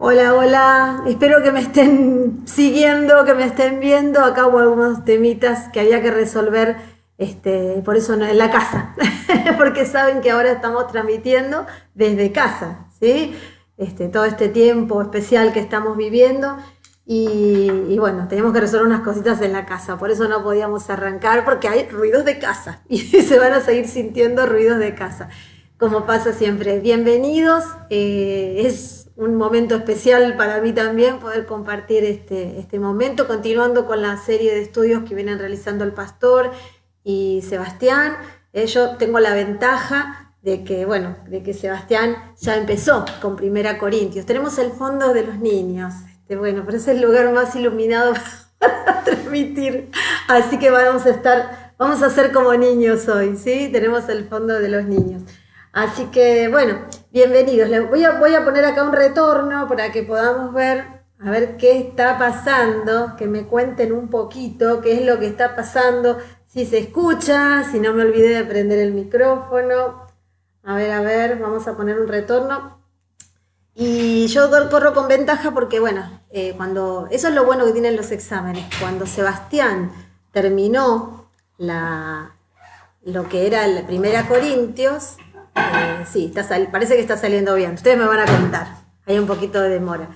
Hola, hola, espero que me estén siguiendo, que me estén viendo. Acá hubo algunos temitas que había que resolver, por eso en la casa, porque saben que ahora estamos transmitiendo desde casa, ¿sí? Todo este tiempo especial que estamos viviendo y bueno, teníamos que resolver unas cositas en la casa, por eso no podíamos arrancar porque hay ruidos de casa y se van a seguir sintiendo ruidos de casa como pasa siempre. Bienvenidos, es un momento especial para mí también poder compartir este momento, continuando con la serie de estudios que vienen realizando el pastor y Sebastián. Yo tengo la ventaja de que, bueno, de que Sebastián ya empezó con Primera Corintios. Tenemos el fondo de los niños, bueno, pero es el lugar más iluminado para transmitir, así que vamos a ser como niños hoy, ¿sí? Tenemos el fondo de los niños. Así que, bueno, bienvenidos. Voy a poner acá un retorno para que podamos ver, a ver qué está pasando, que me cuenten un poquito qué es lo que está pasando, si se escucha, si no me olvidé de prender el micrófono. A ver, vamos a poner un retorno. Y yo corro con ventaja porque, bueno, eso es lo bueno que tienen los exámenes. Cuando Sebastián terminó lo que era la Primera Corintios, sí, parece que está saliendo bien. Ustedes me van a contar. Hay un poquito de demora.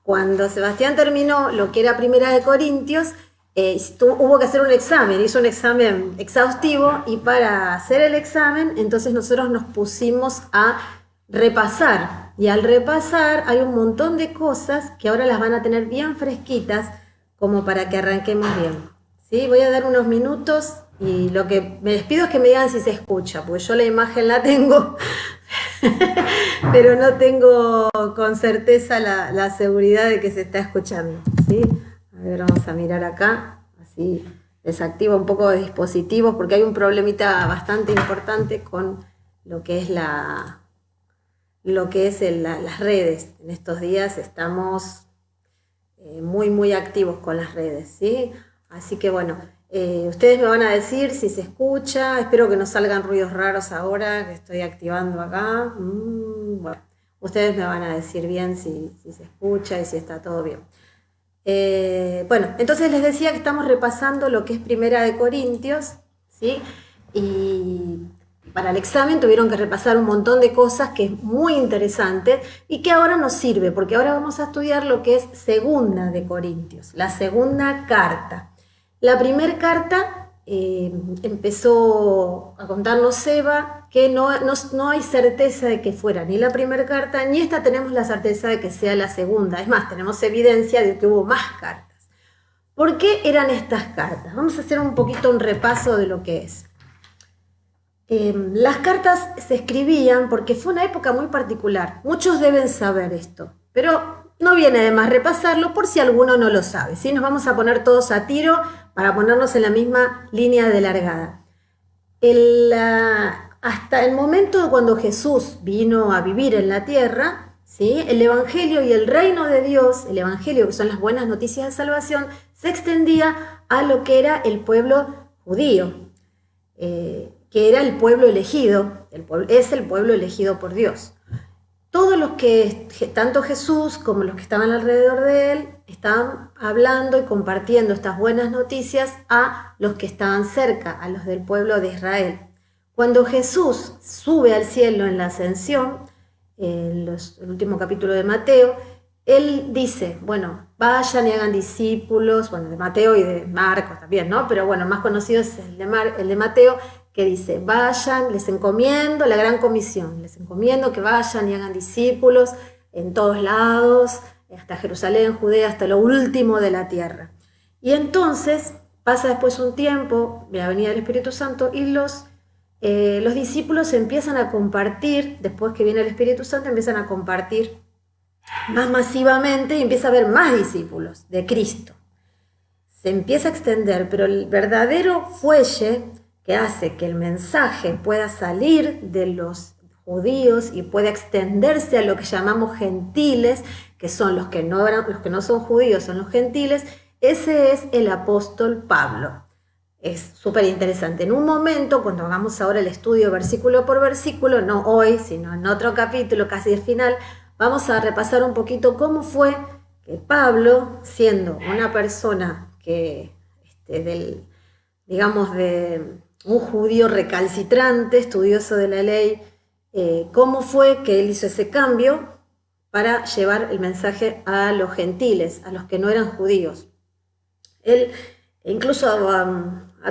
Cuando Sebastián terminó lo que era Primera de Corintios, hubo que hacer un examen. Hizo un examen exhaustivo y para hacer el examen, entonces nosotros nos pusimos a repasar. Y al repasar hay un montón de cosas que ahora las van a tener bien fresquitas como para que arranquemos bien. ¿Sí? Voy a dar unos minutos. Y lo que me les pido es que me digan si se escucha, porque yo la imagen la tengo, pero no tengo con certeza la seguridad de que se está escuchando, ¿sí? A ver, vamos a mirar acá, así desactivo un poco de dispositivos, porque hay un problemita bastante importante con lo que es las redes. En estos días estamos muy activos con las redes, ¿sí? Así que bueno, ustedes me van a decir si se escucha. Espero que no salgan ruidos raros ahora que estoy activando acá. Bueno, ustedes me van a decir bien si se escucha y si está todo bien. Bueno, entonces les decía que estamos repasando lo que es Primera de Corintios, ¿sí? Y para el examen tuvieron que repasar un montón de cosas que es muy interesante y que ahora nos sirve, porque ahora vamos a estudiar lo que es Segunda de Corintios, la segunda carta. La primera carta empezó a contarnos Seba que no hay certeza de que fuera ni la primera carta, ni esta tenemos la certeza de que sea la segunda. Es más, tenemos evidencia de que hubo más cartas. ¿Por qué eran estas cartas? Vamos a hacer un poquito un repaso de lo que es. Las cartas se escribían porque fue una época muy particular. Muchos deben saber esto, pero no viene de más repasarlo por si alguno no lo sabe, ¿sí? Nos vamos a poner todos a tiro para ponernos en la misma línea de largada. Hasta el momento cuando Jesús vino a vivir en la tierra, ¿sí? El Evangelio y el reino de Dios, el Evangelio, que son las buenas noticias de salvación, se extendía a lo que era el pueblo judío, que era el pueblo elegido, es el pueblo elegido por Dios. Todos los que, tanto Jesús como los que estaban alrededor de él, estaban hablando y compartiendo estas buenas noticias a los que estaban cerca, a los del pueblo de Israel. Cuando Jesús sube al cielo en la ascensión, en el último capítulo de Mateo, él dice, bueno, vayan y hagan discípulos, bueno, de Mateo y de Marcos también, ¿no? Pero bueno, el más conocido es el de Mateo, que dice, vayan, les encomiendo la gran comisión, les encomiendo que vayan y hagan discípulos en todos lados, hasta Jerusalén, Judea, hasta lo último de la tierra. Y entonces pasa después un tiempo, la venida del Espíritu Santo, y los discípulos empiezan a compartir, después que viene el Espíritu Santo, empiezan a compartir más masivamente y empieza a haber más discípulos de Cristo. Se empieza a extender, pero el verdadero fuelle que hace que el mensaje pueda salir de los judíos y pueda extenderse a lo que llamamos gentiles, que son los que no son judíos, son los gentiles, ese es el apóstol Pablo. Es súper interesante. En un momento, cuando hagamos ahora el estudio versículo por versículo, no hoy, sino en otro capítulo, casi al final, vamos a repasar un poquito cómo fue que Pablo, siendo una persona que, digamos, de un judío recalcitrante, estudioso de la ley, cómo fue que él hizo ese cambio para llevar el mensaje a los gentiles, a los que no eran judíos. Él incluso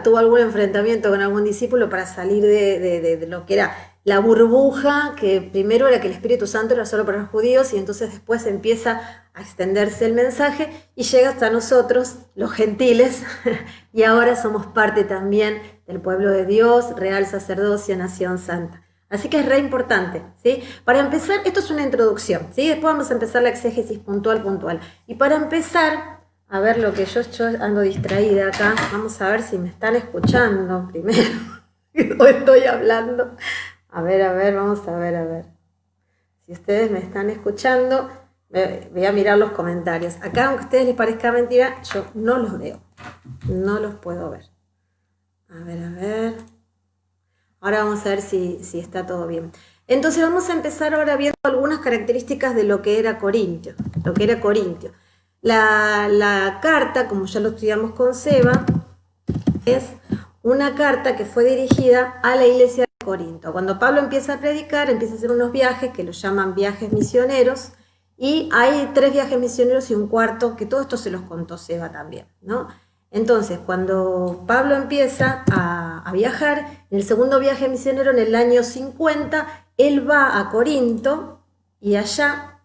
tuvo algún enfrentamiento con algún discípulo para salir de lo que era la burbuja, que primero era que el Espíritu Santo era solo para los judíos, y entonces después empieza a extenderse el mensaje y llega hasta nosotros, los gentiles, y ahora somos parte también del pueblo de Dios, real sacerdocio, nación santa. Así que es re importante, ¿sí? Para empezar, esto es una introducción, ¿sí? Después vamos a empezar la exégesis puntual. Y para empezar, a ver lo que yo ando distraída acá, vamos a ver si me están escuchando primero, o estoy hablando. A ver, vamos a ver. Si ustedes me están escuchando, voy a mirar los comentarios. Acá, aunque a ustedes les parezca mentira, yo no los veo. No los puedo ver. A ver. Ahora vamos a ver si está todo bien. Entonces vamos a empezar ahora viendo algunas características de lo que era Corintio. La carta, como ya lo estudiamos con Seba, es una carta que fue dirigida a la iglesia de Corinto. Cuando Pablo empieza a predicar, empieza a hacer unos viajes que los llaman viajes misioneros, y hay 3 viajes misioneros y un cuarto, que todo esto se los contó Seba también, ¿no? Entonces, cuando Pablo empieza a viajar, en el segundo viaje misionero, en el año 50, él va a Corinto, y allá,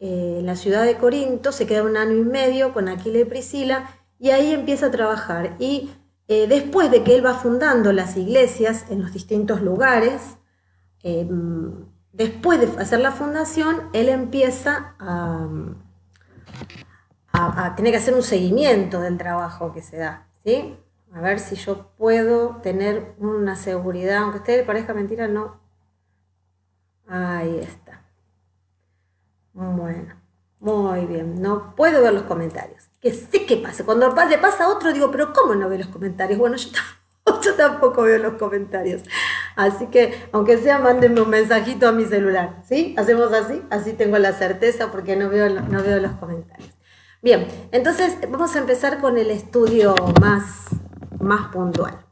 en la ciudad de Corinto, se queda 1 año y medio con Aquila y Priscila, y ahí empieza a trabajar. Y después de que él va fundando las iglesias en los distintos lugares, después de hacer la fundación, él empieza a tener que hacer un seguimiento del trabajo que se da, ¿sí? A ver si yo puedo tener una seguridad, aunque a ustedes les parezca mentira, no. Ahí está. Bueno, muy bien. No puedo ver los comentarios. Que sé qué pasa. Cuando le pasa a otro, digo, pero ¿cómo no ve los comentarios? Bueno, yo tampoco veo los comentarios. Así que, aunque sea, mándenme un mensajito a mi celular, ¿sí? Hacemos así tengo la certeza, porque no veo los comentarios. Bien, entonces vamos a empezar con el estudio más puntual.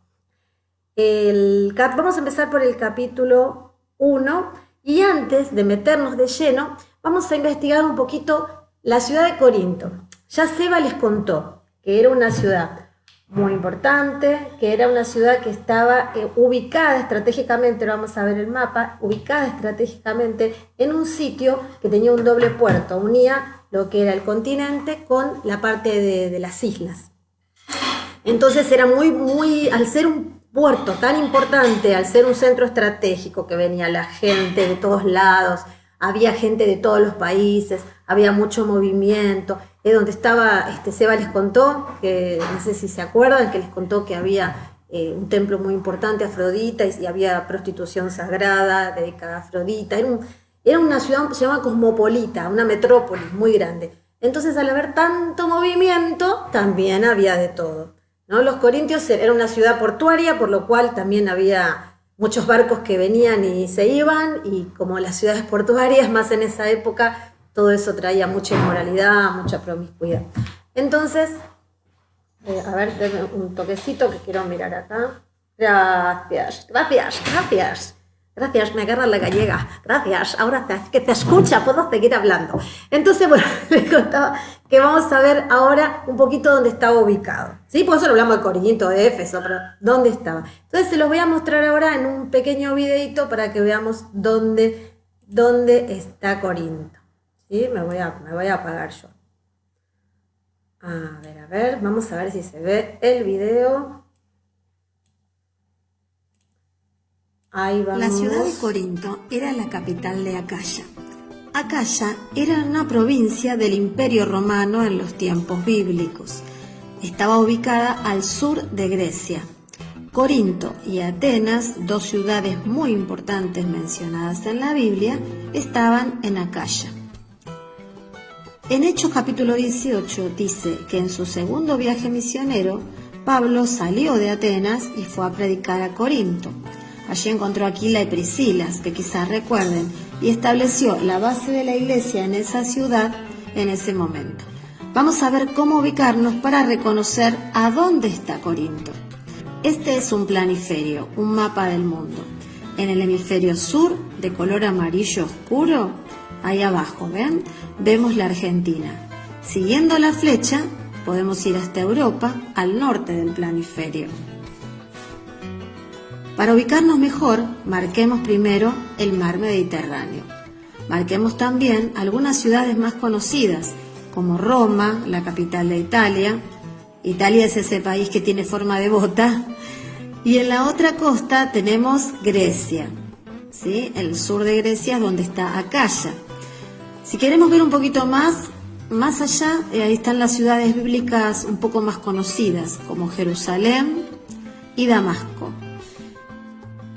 Vamos a empezar por el capítulo 1, y antes de meternos de lleno, vamos a investigar un poquito la ciudad de Corinto. Ya Seba les contó que era una ciudad muy importante, que era una ciudad que estaba ubicada estratégicamente, ahora vamos a ver el mapa, ubicada estratégicamente en un sitio que tenía un doble puerto, unía lo que era el continente con la parte de las islas. Entonces era muy, al ser un puerto tan importante, al ser un centro estratégico, que venía la gente de todos lados, había gente de todos los países, había mucho movimiento, donde estaba, Seba les contó, que no sé si se acuerdan, que les contó que había un templo muy importante, Afrodita, y había prostitución sagrada dedicada a Afrodita. Era una ciudad, se llama cosmopolita, una metrópolis muy grande. Entonces, al haber tanto movimiento, también había de todo, ¿no? Los corintios era una ciudad portuaria, por lo cual también había muchos barcos que venían y se iban, y como las ciudades portuarias, más en esa época, todo eso traía mucha inmoralidad, mucha promiscuidad. Entonces, a ver, denme un toquecito que quiero mirar acá. Gracias, me agarra la gallega. Gracias, ahora que te escucha, puedo seguir hablando. Entonces, bueno, les contaba que vamos a ver ahora un poquito dónde estaba ubicado. ¿Sí? Por eso no hablamos de Corinto, de Éfeso, pero ¿dónde estaba? Entonces se los voy a mostrar ahora en un pequeño videito para que veamos dónde está Corinto. ¿Sí? Me voy a apagar yo. A ver, vamos a ver si se ve el video. Ahí vamos. La ciudad de Corinto era la capital de Acaya. Acaya era una provincia del Imperio Romano en los tiempos bíblicos. Estaba ubicada al sur de Grecia. Corinto y Atenas, 2 ciudades muy importantes mencionadas en la Biblia, estaban en Acaya. En Hechos capítulo 18 dice que en su segundo viaje misionero, Pablo salió de Atenas y fue a predicar a Corinto. Allí encontró a Aquila y Priscila, que quizás recuerden, y estableció la base de la iglesia en esa ciudad en ese momento. Vamos a ver cómo ubicarnos para reconocer a dónde está Corinto. Este es un planiferio, un mapa del mundo. En el hemisferio sur, de color amarillo oscuro, ahí abajo, ¿ven? Vemos la Argentina. Siguiendo la flecha, podemos ir hasta Europa, al norte del planiferio. Para ubicarnos mejor, marquemos primero el mar Mediterráneo. Marquemos también algunas ciudades más conocidas, como Roma, la capital de Italia. Italia es ese país que tiene forma de bota. Y en la otra costa tenemos Grecia, ¿sí? El sur de Grecia es donde está Acaya. Si queremos ver un poquito más allá, ahí están las ciudades bíblicas un poco más conocidas, como Jerusalén y Damasco.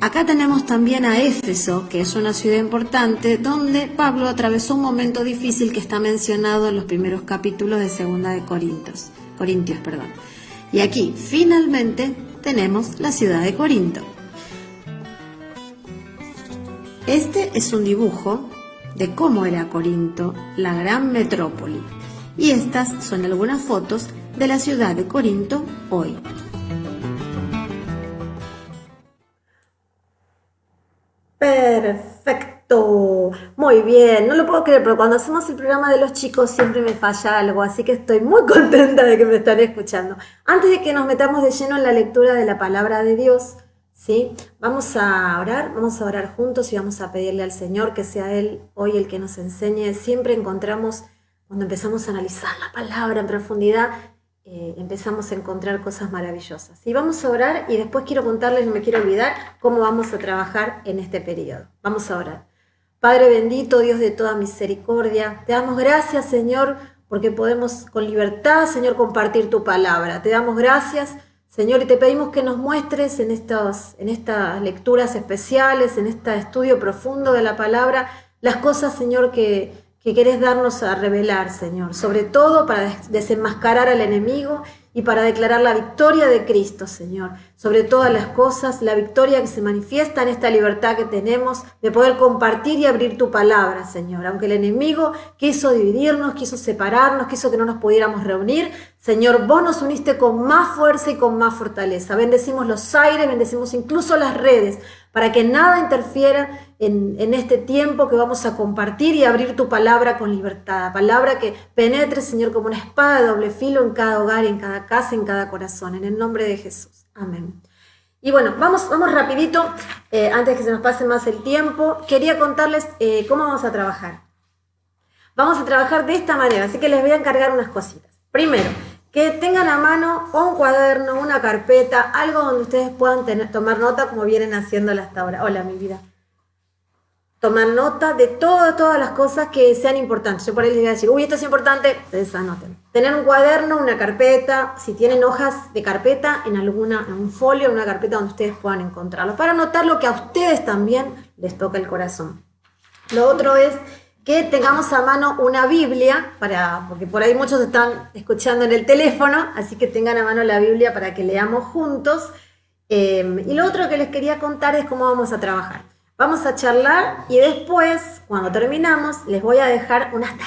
Acá tenemos también a Éfeso, que es una ciudad importante, donde Pablo atravesó un momento difícil que está mencionado en los primeros capítulos de Segunda de Corintios. Y aquí, finalmente, tenemos la ciudad de Corinto. Este es un dibujo de cómo era Corinto, la gran metrópoli. Y estas son algunas fotos de la ciudad de Corinto hoy. Perfecto, muy bien, no lo puedo creer, pero cuando hacemos el programa de los chicos siempre me falla algo, así que estoy muy contenta de que me están escuchando. Antes de que nos metamos de lleno en la lectura de la palabra de Dios, ¿sí? Vamos a orar juntos y vamos a pedirle al Señor que sea Él hoy el que nos enseñe. Siempre encontramos, cuando empezamos a analizar la palabra en profundidad, empezamos a encontrar cosas maravillosas. Y vamos a orar y después quiero contarles, no me quiero olvidar, cómo vamos a trabajar en este periodo. Vamos a orar. Padre bendito, Dios de toda misericordia, te damos gracias, Señor, porque podemos con libertad, Señor, compartir tu palabra. Te damos gracias, Señor, y te pedimos que nos muestres en estas lecturas especiales, en este estudio profundo de la palabra, las cosas, Señor, que querés darnos a revelar, Señor, sobre todo para desenmascarar al enemigo y para declarar la victoria de Cristo, Señor. Sobre todas las cosas, la victoria que se manifiesta en esta libertad que tenemos de poder compartir y abrir tu palabra, Señor. Aunque el enemigo quiso dividirnos, quiso separarnos, quiso que no nos pudiéramos reunir, Señor, vos nos uniste con más fuerza y con más fortaleza. Bendecimos los aires, bendecimos incluso las redes, para que nada interfiera en este tiempo que vamos a compartir y abrir tu palabra con libertad. Palabra que penetre, Señor, como una espada de doble filo en cada hogar, en cada casa, en cada corazón. En el nombre de Jesús. Amén. Y bueno, vamos rapidito, antes que se nos pase más el tiempo. Quería contarles cómo vamos a trabajar. Vamos a trabajar de esta manera, así que les voy a encargar unas cositas. Primero, que tengan a mano un cuaderno, una carpeta, algo donde ustedes puedan tomar nota como vienen haciéndolo hasta ahora. Hola, mi vida. Tomar nota de todas las cosas que sean importantes. Yo por ahí les voy a decir, uy, esto es importante, ustedes anoten. Tener un cuaderno, una carpeta, si tienen hojas de carpeta, en un folio, en una carpeta donde ustedes puedan encontrarlo, para anotar lo que a ustedes también les toca el corazón. Lo otro es que tengamos a mano una Biblia, porque por ahí muchos están escuchando en el teléfono, así que tengan a mano la Biblia para que leamos juntos. Y lo otro que les quería contar es cómo vamos a trabajar. Vamos a charlar y después, cuando terminamos, les voy a dejar unas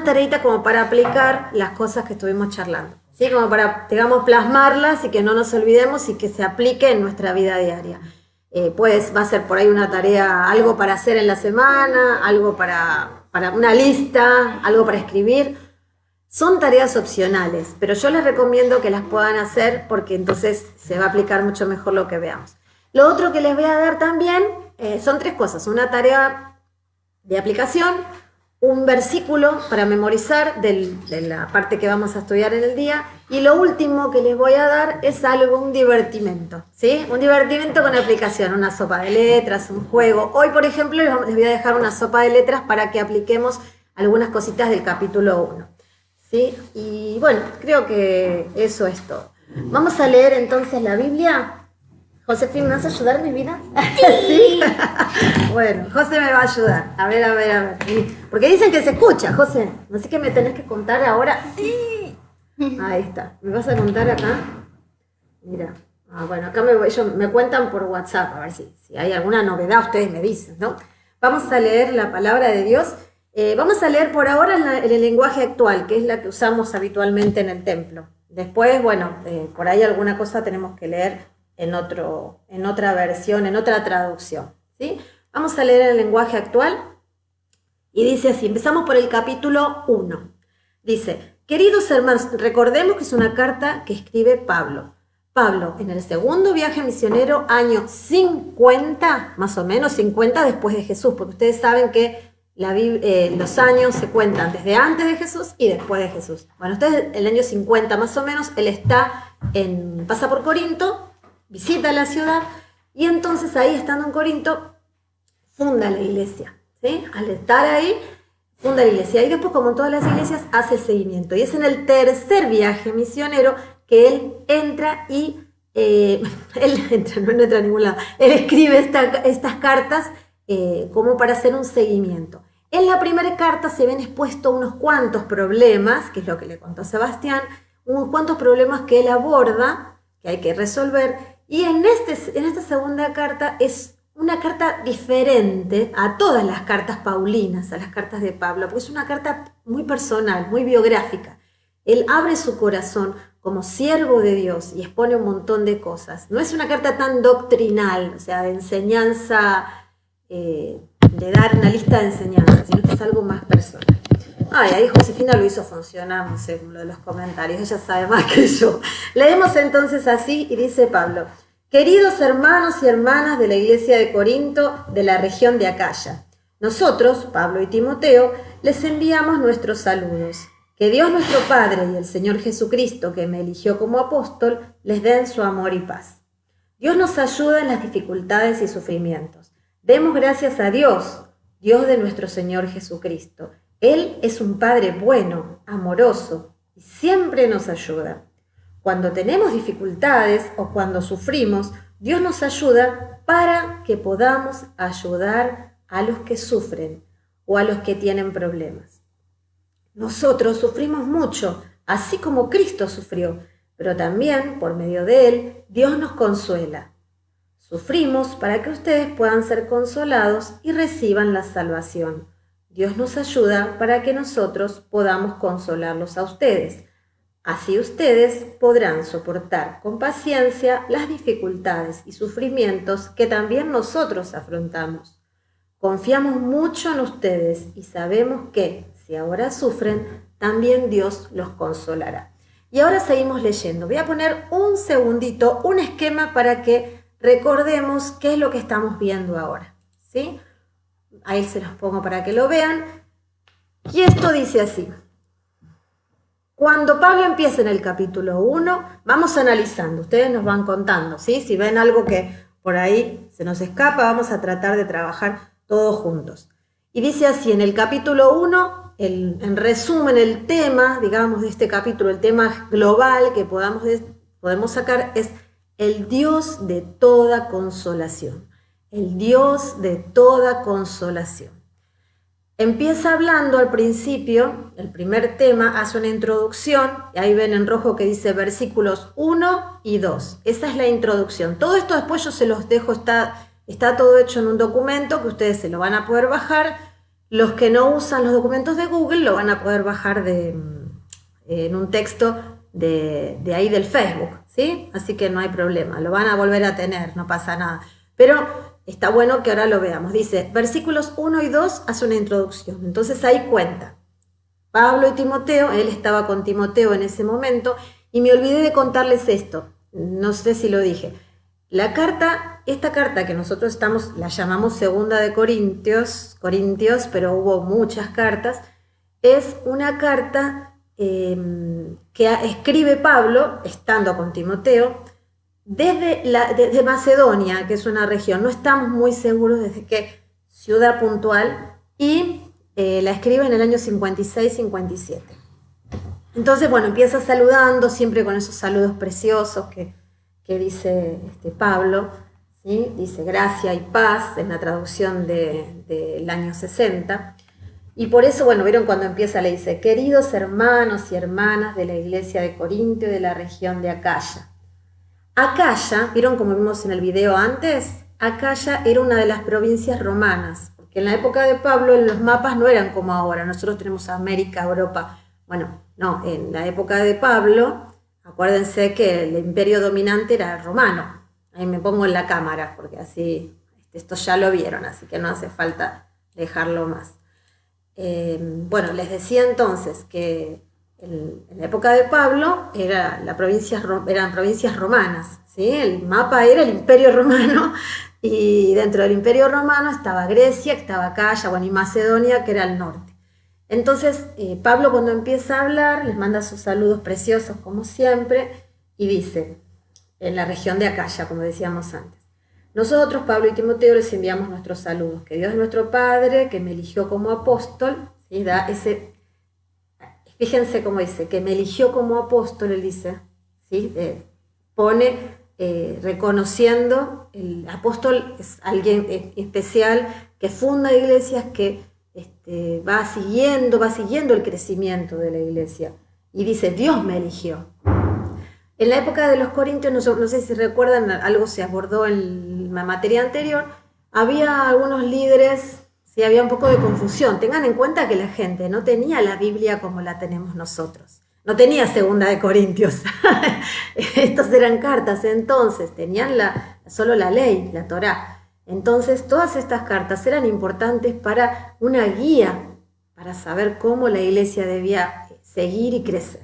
tareitas como para aplicar las cosas que estuvimos charlando, ¿sí? Como para, digamos, plasmarlas y que no nos olvidemos y que se aplique en nuestra vida diaria. Pues va a ser por ahí una tarea, algo para hacer en la semana, algo para una lista, algo para escribir. Son tareas opcionales, pero yo les recomiendo que las puedan hacer porque entonces se va a aplicar mucho mejor lo que veamos. Lo otro que les voy a dar también son 3 cosas. Una tarea de aplicación, un versículo para memorizar de la parte que vamos a estudiar en el día. Y lo último que les voy a dar es un divertimento, ¿sí? Un divertimento con aplicación, una sopa de letras, un juego. Hoy, por ejemplo, les voy a dejar una sopa de letras para que apliquemos algunas cositas del capítulo 1, ¿sí? Y bueno, creo que eso es todo. Vamos a leer entonces la Biblia. Josefina, ¿me vas a ayudar, mi vida? ¿Sí? Bueno, José me va a ayudar. A ver. Porque dicen que se escucha, José. Así que me tenés que contar ahora. Sí. Ahí está. ¿Me vas a contar acá? Mira. Bueno, acá ellos me cuentan por WhatsApp, a ver si hay alguna novedad, ustedes me dicen, ¿no? Vamos a leer la palabra de Dios. Vamos a leer por ahora en el lenguaje actual, que es la que usamos habitualmente en el templo. Después, bueno, por ahí alguna cosa tenemos que leer en otra versión, en otra traducción, ¿sí? Vamos a leer en el lenguaje actual y dice así, empezamos por el capítulo 1. Dice, queridos hermanos, recordemos que es una carta que escribe Pablo. Pablo, en el segundo viaje misionero, año 50, más o menos 50 después de Jesús, porque ustedes saben que los años se cuentan desde antes de Jesús y después de Jesús. Bueno, ustedes el año 50 más o menos, él pasa por Corinto, visita la ciudad y entonces ahí, estando en Corinto, funda la iglesia, ¿sí? Al estar ahí, funda la iglesia y después, como en todas las iglesias, hace el seguimiento. Y es en el tercer viaje misionero que él entra y no entra a ningún lado. Él escribe estas cartas como para hacer un seguimiento. En la primera carta se ven expuestos unos cuantos problemas, que es lo que le contó Sebastián, unos cuantos problemas que él aborda, que hay que resolver, y en esta segunda carta es una carta diferente a todas las cartas paulinas, a las cartas de Pablo, porque es una carta muy personal, muy biográfica. Él abre su corazón como siervo de Dios y expone un montón de cosas. No es una carta tan doctrinal, o sea, de enseñanza, de dar una lista de enseñanzas, sino que es algo más personal. Ahí Josefina lo hizo funcionar, no sé, lo de los comentarios, ella sabe más que yo. Leemos entonces así y dice Pablo, queridos hermanos y hermanas de la iglesia de Corinto, de la región de Acaya, nosotros, Pablo y Timoteo, les enviamos nuestros saludos. Que Dios nuestro Padre y el Señor Jesucristo, que me eligió como apóstol, les den su amor y paz. Dios nos ayuda en las dificultades y sufrimientos. Demos gracias a Dios, Dios de nuestro Señor Jesucristo. Él es un Padre bueno, amoroso y siempre nos ayuda. Cuando tenemos dificultades o cuando sufrimos, Dios nos ayuda para que podamos ayudar a los que sufren o a los que tienen problemas. Nosotros sufrimos mucho, así como Cristo sufrió, pero también, por medio de Él, Dios nos consuela. Sufrimos para que ustedes puedan ser consolados y reciban la salvación. Dios nos ayuda para que nosotros podamos consolarlos a ustedes. Así ustedes podrán soportar con paciencia las dificultades y sufrimientos que también nosotros afrontamos. Confiamos mucho en ustedes y sabemos que, si ahora sufren, también Dios los consolará. Y ahora seguimos leyendo. Voy a poner un segundito, un esquema para que recordemos qué es lo que estamos viendo ahora, ¿sí? Ahí se los pongo para que lo vean. Y esto dice así. Cuando Pablo empieza en el capítulo 1, vamos analizando. Ustedes nos van contando, ¿sí? Si ven algo que por ahí se nos escapa, vamos a tratar de trabajar todos juntos. Y dice así, en el capítulo 1, en resumen, el tema, digamos, de este capítulo, el tema global que podemos sacar es el Dios de toda consolación. El Dios de toda consolación. Empieza hablando al principio, el primer tema, hace una introducción, y ahí ven en rojo que dice versículos 1 y 2. Esa es la introducción. Todo esto después yo se los dejo, está todo hecho en un documento que ustedes se lo van a poder bajar. Los que no usan los documentos de Google lo van a poder bajar en un texto de ahí del Facebook, ¿sí? Así que no hay problema, lo van a volver a tener, no pasa nada. Pero está bueno que ahora lo veamos. Dice, versículos 1 y 2 hace una introducción. Entonces ahí cuenta. Pablo y Timoteo, él estaba con Timoteo en ese momento, y me olvidé de contarles esto. No sé si lo dije. Esta carta que nosotros la llamamos Segunda de Corintios, pero hubo muchas cartas, es una carta que escribe Pablo, estando con Timoteo, desde Macedonia, que es una región, no estamos muy seguros desde qué ciudad puntual, y la escribe en el año 56-57. Entonces, bueno, empieza saludando, siempre con esos saludos preciosos que dice Pablo, ¿sí? Dice gracia y paz, en la traducción del año 60. Y por eso, bueno, vieron cuando empieza, le dice, queridos hermanos y hermanas de la iglesia de Corinto y de la región de Acaya. Acaya, vieron como vimos en el video antes, Acaya era una de las provincias romanas, porque porque en la época de Pablo los mapas no eran como ahora, nosotros tenemos América, Europa, bueno, no, en la época de Pablo, acuérdense que el imperio dominante era romano, ahí me pongo en la cámara, porque así, esto ya lo vieron, así que no hace falta dejarlo más. Bueno, les decía entonces que en la época de Pablo eran provincias romanas, ¿sí? El mapa era el imperio romano y dentro del imperio romano estaba Grecia, estaba Acaya, bueno, y Macedonia, que era el norte. Entonces Pablo, cuando empieza a hablar, les manda sus saludos preciosos como siempre y dice, en la región de Acaya, como decíamos antes: nosotros, Pablo y Timoteo, les enviamos nuestros saludos. Que Dios es nuestro Padre, que me eligió como apóstol, ¿sí? Fíjense cómo dice, que me eligió como apóstol, él dice, ¿sí? Reconociendo, el apóstol es alguien especial que funda iglesias, que va siguiendo el crecimiento de la iglesia. Y dice, Dios me eligió. En la época de los corintios, no sé si recuerdan, algo se abordó en la materia anterior, había algunos líderes, sí, había un poco de confusión. Tengan en cuenta que la gente no tenía la Biblia como la tenemos nosotros. No tenía segunda de Corintios. Estos eran cartas, entonces tenían solo la ley, la Torá. Entonces todas estas cartas eran importantes para una guía, para saber cómo la iglesia debía seguir y crecer.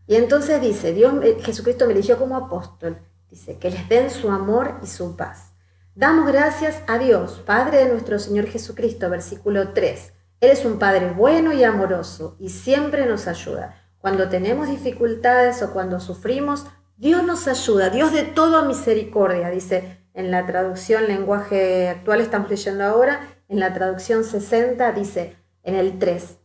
Y entonces dice, Jesucristo me eligió como apóstol, dice, que les den su amor y su paz. Damos gracias a Dios, Padre de nuestro Señor Jesucristo, versículo 3. Él es un Padre bueno y amoroso y siempre nos ayuda. Cuando tenemos dificultades o cuando sufrimos, Dios nos ayuda, Dios de toda misericordia, dice en la traducción lenguaje actual, estamos leyendo ahora, en la traducción 60 dice en el 3.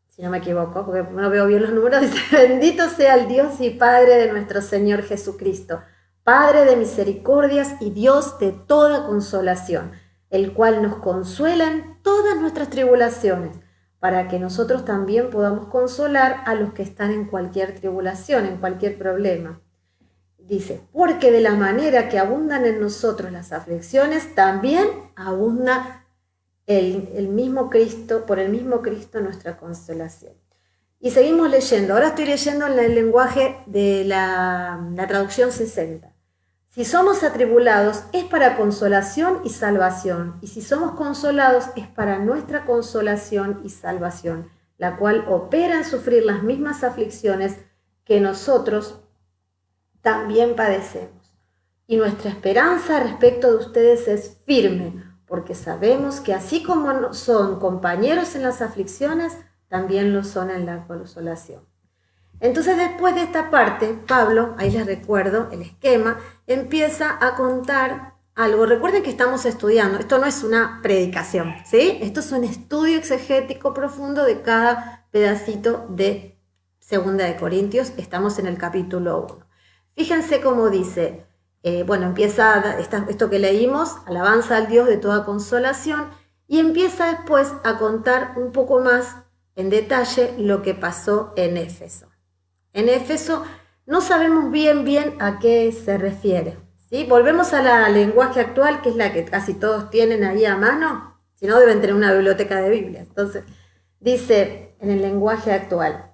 Si no me equivoco, porque no veo bien los números, dice, bendito sea el Dios y Padre de nuestro Señor Jesucristo, Padre de misericordias y Dios de toda consolación, el cual nos consuela en todas nuestras tribulaciones, para que nosotros también podamos consolar a los que están en cualquier tribulación, en cualquier problema. Dice, porque de la manera que abundan en nosotros las aflicciones, también abunda el mismo Cristo, por el mismo Cristo nuestra consolación. Y seguimos leyendo. Ahora estoy leyendo en el lenguaje de la traducción 60. Si somos atribulados es para consolación y salvación, y si somos consolados es para nuestra consolación y salvación, la cual opera en sufrir las mismas aflicciones que nosotros también padecemos. Y nuestra esperanza respecto de ustedes es firme, porque sabemos que así como son compañeros en las aflicciones, también lo son en la consolación. Entonces, después de esta parte, Pablo, ahí les recuerdo el esquema, empieza a contar algo. Recuerden que estamos estudiando, esto no es una predicación, ¿sí? Esto es un estudio exegético profundo de cada pedacito de 2 de Corintios, estamos en el capítulo 1. Fíjense cómo dice, empieza esto que leímos, alabanza al Dios de toda consolación, y empieza después a contar un poco más en detalle lo que pasó en Éfeso. En Éfeso no sabemos bien a qué se refiere, ¿sí? Volvemos a la lenguaje actual, que es la que casi todos tienen ahí a mano, si no deben tener una biblioteca de Biblia. Entonces, dice en el lenguaje actual,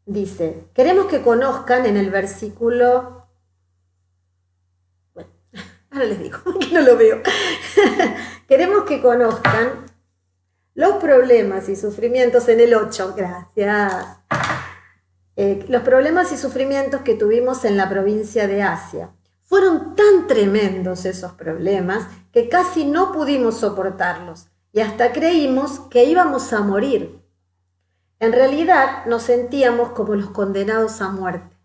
dice, queremos que conozcan en el versículo, ahora les digo, que no lo veo, queremos que conozcan los problemas y sufrimientos en el 8, gracias. Los problemas y sufrimientos que tuvimos en la provincia de Asia. Fueron tan tremendos esos problemas que casi no pudimos soportarlos y hasta creímos que íbamos a morir. En realidad nos sentíamos como los condenados a muerte.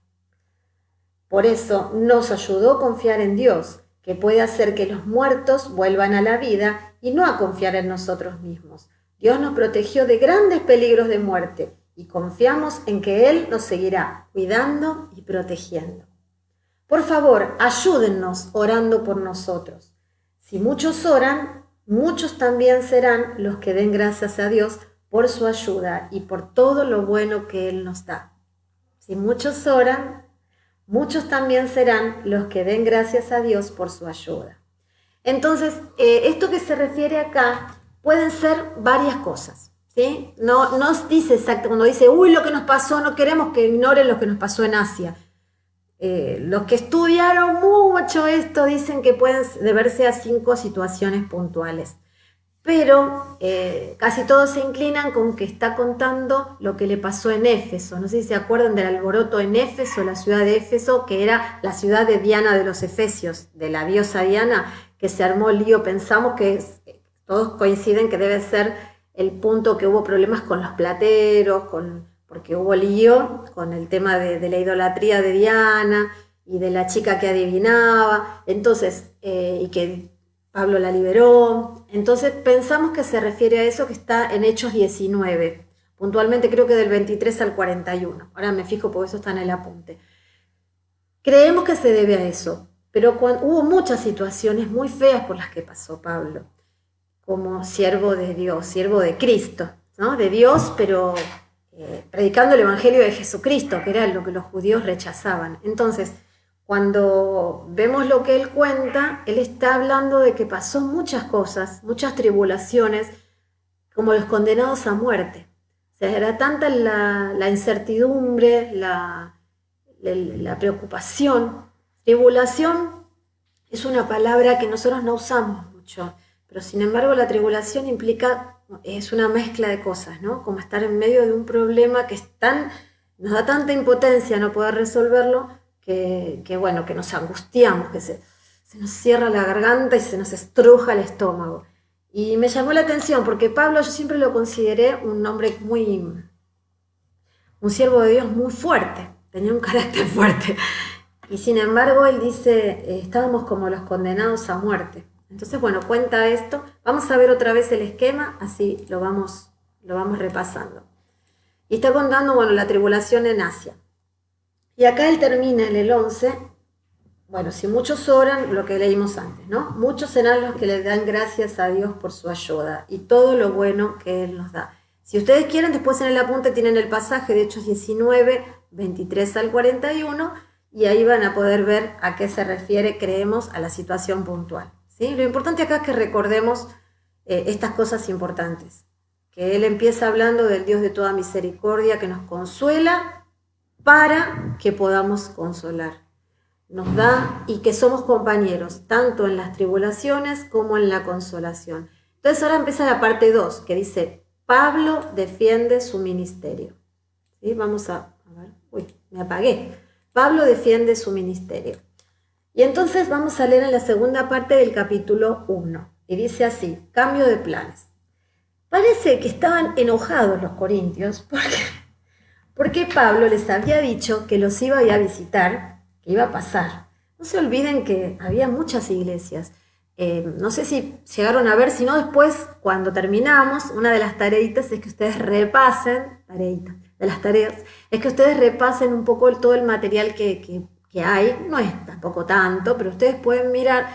Por eso nos ayudó a confiar en Dios, que puede hacer que los muertos vuelvan a la vida y no a confiar en nosotros mismos. Dios nos protegió de grandes peligros de muerte y confiamos en que Él nos seguirá cuidando y protegiendo. Por favor, ayúdennos orando por nosotros. Si muchos oran, muchos también serán los que den gracias a Dios por su ayuda y por todo lo bueno que Él nos da. Si muchos oran, muchos también serán los que den gracias a Dios por su ayuda. Entonces, esto que se refiere acá pueden ser varias cosas, ¿sí? No nos dice exacto, cuando dice, uy, lo que nos pasó, no queremos que ignoren lo que nos pasó en Asia. Los que estudiaron mucho esto dicen que pueden deberse a 5 situaciones puntuales. Pero casi todos se inclinan con que está contando lo que le pasó en Éfeso. No sé si se acuerdan del alboroto en Éfeso, la ciudad de Éfeso, que era la ciudad de Diana de los Efesios, de la diosa Diana, que se armó el lío. Pensamos que todos coinciden que debe ser el punto que hubo problemas con los plateros, porque hubo lío con el tema de la idolatría de Diana y de la chica que adivinaba. Entonces, y que Pablo la liberó. Entonces pensamos que se refiere a eso, que está en Hechos 19, puntualmente creo que del 23 al 41. Ahora me fijo porque eso está en el apunte. Creemos que se debe a eso, pero hubo muchas situaciones muy feas por las que pasó Pablo, como siervo de Dios, siervo de Cristo, ¿no? De Dios, pero predicando el Evangelio de Jesucristo, que era lo que los judíos rechazaban. Entonces, cuando vemos lo que él cuenta, él está hablando de que pasó muchas cosas, muchas tribulaciones, como los condenados a muerte. O sea, era tanta la incertidumbre, la preocupación. Tribulación es una palabra que nosotros no usamos mucho, pero sin embargo la tribulación es una mezcla de cosas, ¿no? Como estar en medio de un problema que nos da tanta impotencia no poder resolverlo, que nos angustiamos, que se nos cierra la garganta y se nos estruja el estómago. Y me llamó la atención porque Pablo yo siempre lo consideré un hombre un siervo de Dios muy fuerte, tenía un carácter fuerte. Y sin embargo él dice, estábamos como los condenados a muerte. Entonces, bueno, cuenta esto. Vamos a ver otra vez el esquema, así lo vamos repasando. Y está contando, bueno, la tribulación en Asia. Y acá él termina en el 11, bueno, si muchos oran, lo que leímos antes, ¿no? Muchos serán los que le dan gracias a Dios por su ayuda y todo lo bueno que Él nos da. Si ustedes quieren, después en el apunte tienen el pasaje de Hechos 19, 23 al 41, y ahí van a poder ver a qué se refiere, creemos, a la situación puntual, ¿sí? Lo importante acá es que recordemos estas cosas importantes, que Él empieza hablando del Dios de toda misericordia que nos consuela, para que podamos consolar. Nos da y que somos compañeros, tanto en las tribulaciones como en la consolación. Entonces ahora empieza la parte 2, que dice, Pablo defiende su ministerio. ¿Sí? Vamos a ver, me apagué. Pablo defiende su ministerio. Y entonces vamos a leer en la segunda parte del capítulo 1. Y dice así, cambio de planes. Parece que estaban enojados los corintios porque Pablo les había dicho que los iba a ir a visitar, que iba a pasar. No se olviden que había muchas iglesias. No sé si llegaron a ver, si no después, cuando terminamos, una de las tareitas es que ustedes repasen, es que ustedes repasen un poco todo el material que hay. No es tampoco tanto, pero ustedes pueden mirar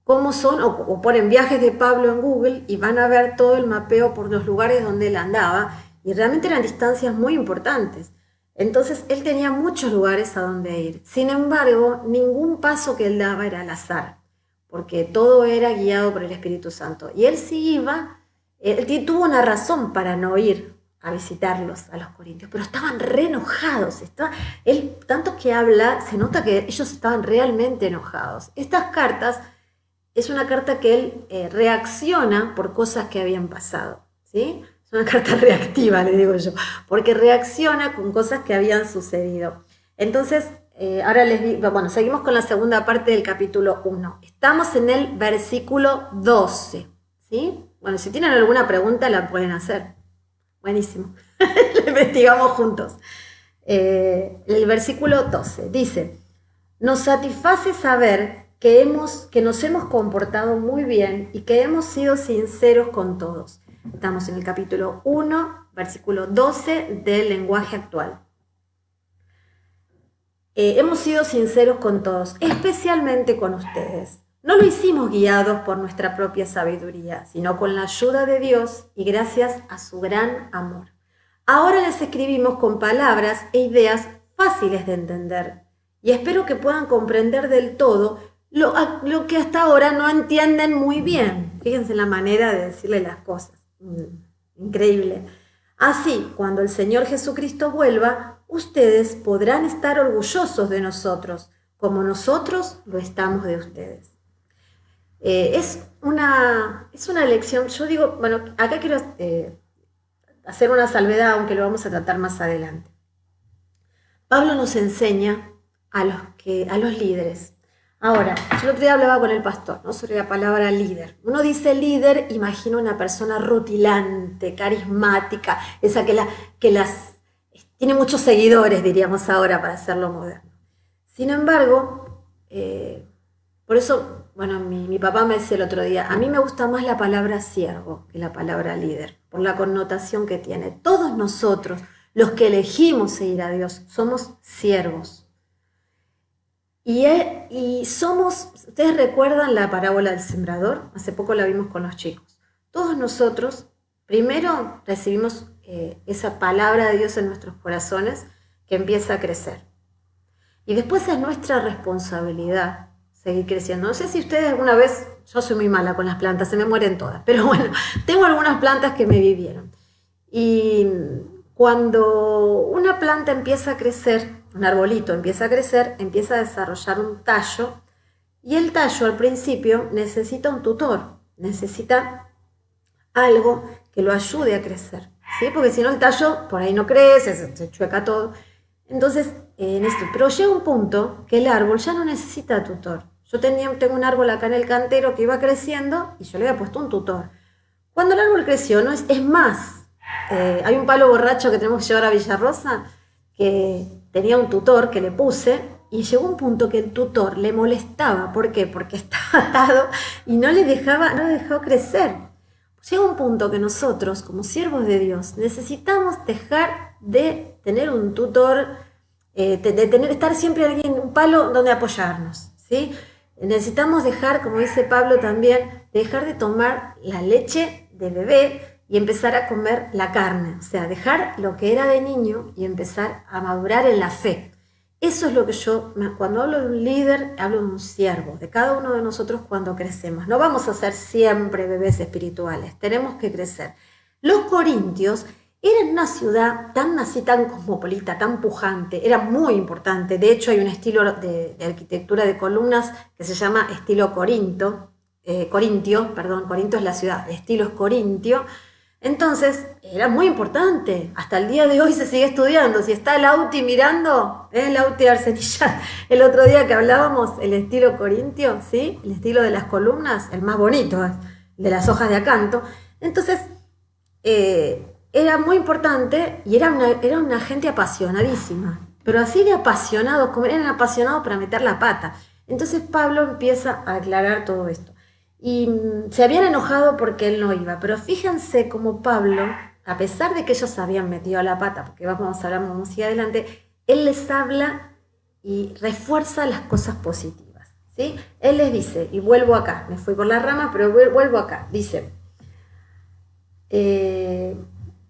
cómo son, o ponen viajes de Pablo en Google y van a ver todo el mapeo por los lugares donde él andaba. Y realmente eran distancias muy importantes. Entonces él tenía muchos lugares a donde ir. Sin embargo, ningún paso que él daba era al azar, porque todo era guiado por el Espíritu Santo. Y él sí iba, él tuvo una razón para no ir a visitarlos a los corintios, pero estaban re enojados. Él, tanto que habla, se nota que ellos estaban realmente enojados. Estas cartas, es una carta que él reacciona por cosas que habían pasado, ¿sí? Es una carta reactiva, le digo yo, porque reacciona con cosas que habían sucedido. Entonces, ahora seguimos con la segunda parte del capítulo 1. Estamos en el versículo 12, ¿sí? Bueno, si tienen alguna pregunta la pueden hacer. Buenísimo, lo investigamos juntos. El versículo 12 dice, nos satisface saber que nos hemos comportado muy bien y que hemos sido sinceros con todos. Estamos en el capítulo 1, versículo 12 del lenguaje actual. Hemos sido sinceros con todos, especialmente con ustedes. No lo hicimos guiados por nuestra propia sabiduría, sino con la ayuda de Dios y gracias a su gran amor. Ahora les escribimos con palabras e ideas fáciles de entender y espero que puedan comprender del todo lo que hasta ahora no entienden muy bien. Fíjense en la manera de decirle las cosas. Increíble. Así, cuando el Señor Jesucristo vuelva, ustedes podrán estar orgullosos de nosotros, como nosotros lo estamos de ustedes. Es una lección, yo digo, bueno, acá quiero hacer una salvedad, aunque lo vamos a tratar más adelante. Pablo nos enseña a los líderes. Ahora, yo el otro día hablaba con el pastor, ¿no?, sobre la palabra líder. Uno dice líder, imagina una persona rutilante, carismática, esa que tiene muchos seguidores, diríamos ahora, para hacerlo moderno. Sin embargo, por eso, bueno, mi papá me decía el otro día, a mí me gusta más la palabra siervo que la palabra líder, por la connotación que tiene. Todos nosotros, los que elegimos seguir a Dios, somos siervos. Y somos, ¿ustedes recuerdan la parábola del sembrador? Hace poco la vimos con los chicos. Todos nosotros, primero recibimos esa palabra de Dios en nuestros corazones que empieza a crecer. Y después es nuestra responsabilidad seguir creciendo. No sé si ustedes alguna vez, yo soy muy mala con las plantas, se me mueren todas, pero bueno, tengo algunas plantas que me vivieron. Y cuando una planta empieza a crecer, un arbolito empieza a crecer, empieza a desarrollar un tallo, y el tallo al principio necesita un tutor, necesita algo que lo ayude a crecer, ¿sí? Porque si no el tallo por ahí no crece, se chueca todo. Entonces, pero llega un punto que el árbol ya no necesita tutor. Yo tengo un árbol acá en el cantero que iba creciendo y yo le había puesto un tutor. Cuando el árbol creció, no es más, hay un palo borracho que tenemos que llevar a Villarrosa, que tenía un tutor que le puse, y llegó un punto que el tutor le molestaba. ¿Por qué? Porque estaba atado y no le dejaba crecer. Llega un punto que nosotros, como siervos de Dios, necesitamos dejar de tener un tutor, estar siempre un palo donde apoyarnos, ¿sí? Necesitamos dejar, como dice Pablo también, dejar de tomar la leche de bebé y empezar a comer la carne, o sea, dejar lo que era de niño y empezar a madurar en la fe. Eso es lo que cuando hablo de un líder, hablo de un siervo, de cada uno de nosotros cuando crecemos. No vamos a ser siempre bebés espirituales, tenemos que crecer. Los corintios eran una ciudad tan cosmopolita, tan pujante, era muy importante. De hecho, hay un estilo de arquitectura de columnas que se llama estilo Corinto es la ciudad, el estilo es corintio. Entonces, era muy importante. Hasta el día de hoy se sigue estudiando. Si está el Auti mirando, el Auti Arsenillar, el otro día que hablábamos, el estilo corintio, ¿sí? El estilo de las columnas, el más bonito, de las hojas de acanto. Entonces, era muy importante y era una gente apasionadísima. Pero así de apasionados, como eran apasionados para meter la pata. Entonces Pablo empieza a aclarar todo esto. Y se habían enojado porque él no iba, pero fíjense cómo Pablo, a pesar de que ellos habían metido la pata, porque vamos a hablar más adelante, él les habla y refuerza las cosas positivas, ¿sí? Él les dice, y vuelvo acá, me fui por la rama, pero vuelvo acá, dice,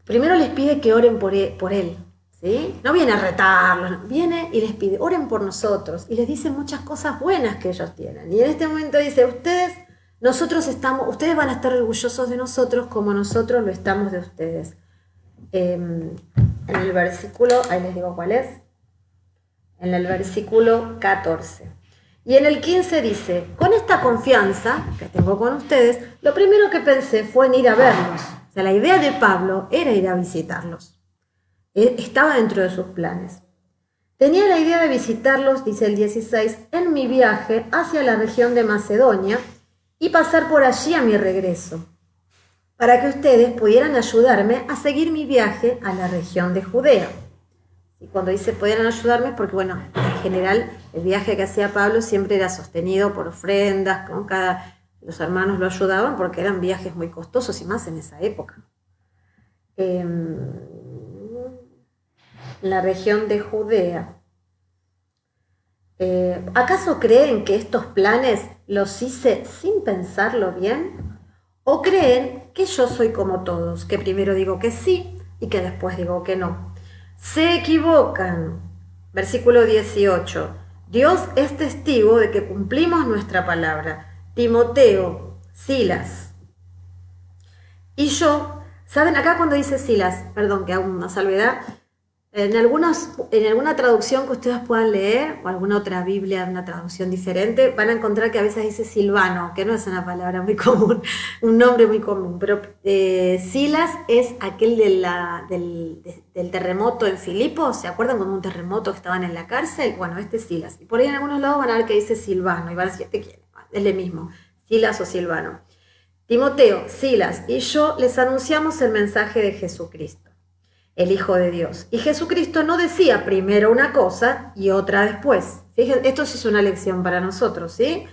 primero les pide que oren por él, ¿sí? No viene a retarlos, viene y les pide, oren por nosotros, y les dice muchas cosas buenas que ellos tienen, y en este momento dice, ustedes van a estar orgullosos de nosotros como nosotros lo estamos de ustedes. En el versículo, ahí les digo cuál es, en el versículo 14. Y en el 15 dice, con esta confianza que tengo con ustedes, lo primero que pensé fue en ir a verlos. O sea, la idea de Pablo era ir a visitarlos. Estaba dentro de sus planes. Tenía la idea de visitarlos, dice el 16, en mi viaje hacia la región de Macedonia, y pasar por allí a mi regreso, para que ustedes pudieran ayudarme a seguir mi viaje a la región de Judea. Y cuando dice pudieran ayudarme, porque bueno, en general el viaje que hacía Pablo siempre era sostenido por ofrendas, ¿no? Los hermanos lo ayudaban porque eran viajes muy costosos y más en esa época. En la región de Judea. ¿Acaso creen que estos planes los hice sin pensarlo bien? ¿O creen que yo soy como todos, que primero digo que sí y que después digo que no? Se equivocan. Versículo 18. Dios es testigo de que cumplimos nuestra palabra. Timoteo, Silas Y yo, ¿saben? Acá cuando dice Silas, perdón que hago una salvedad, en alguna traducción que ustedes puedan leer, o alguna otra Biblia, una traducción diferente, van a encontrar que a veces dice Silvano, que no es una palabra muy común, un nombre muy común, pero Silas es aquel del terremoto en Filipos, ¿se acuerdan cuando un terremoto que estaban en la cárcel? Bueno, este es Silas. Y por ahí en algunos lados van a ver que dice Silvano, y van a decir, ¿este quién? Es el mismo, Silas o Silvano. Timoteo, Silas y yo les anunciamos el mensaje de Jesucristo, el Hijo de Dios. Y Jesucristo no decía primero una cosa y otra después. Fíjense, esto sí es una lección para nosotros, ¿sí?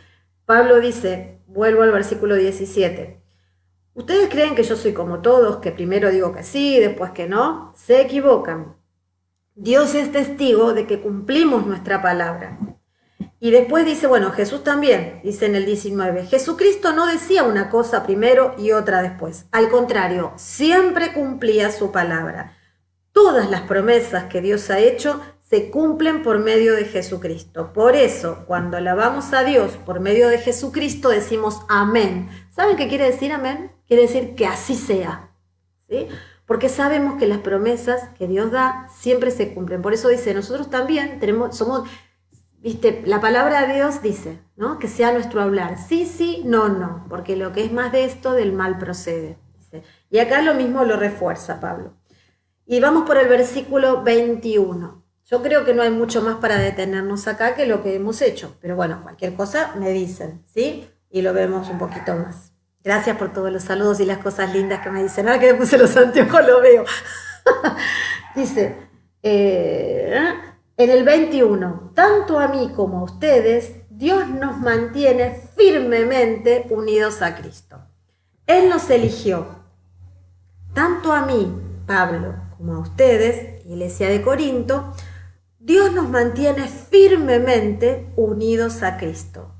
Pablo dice, vuelvo al versículo 17, ¿ustedes creen que yo soy como todos, que primero digo que sí, después que no? Se equivocan. Dios es testigo de que cumplimos nuestra palabra. Y después dice, bueno, Jesús también, dice en el 19, Jesucristo no decía una cosa primero y otra después. Al contrario, siempre cumplía su palabra. Todas las promesas que Dios ha hecho se cumplen por medio de Jesucristo. Por eso, cuando alabamos a Dios por medio de Jesucristo, decimos amén. ¿Saben qué quiere decir amén? Quiere decir que así sea, ¿sí? Porque sabemos que las promesas que Dios da siempre se cumplen. Por eso dice, nosotros también somos... ¿Viste? La palabra de Dios dice, ¿no? Que sea nuestro hablar. Sí, sí, no, no. Porque lo que es más de esto, del mal procede. Dice. Y acá lo mismo lo refuerza Pablo. Y vamos por el versículo 21. Yo creo que no hay mucho más para detenernos acá que lo que hemos hecho. Pero bueno, cualquier cosa me dicen, ¿sí? Y lo vemos un poquito más. Gracias por todos los saludos y las cosas lindas que me dicen. Ahora que me puse los anteojos lo veo. Dice... En el 21, tanto a mí como a ustedes, Dios nos mantiene firmemente unidos a Cristo. Él nos eligió, tanto a mí, Pablo, como a ustedes, Iglesia de Corinto, Dios nos mantiene firmemente unidos a Cristo.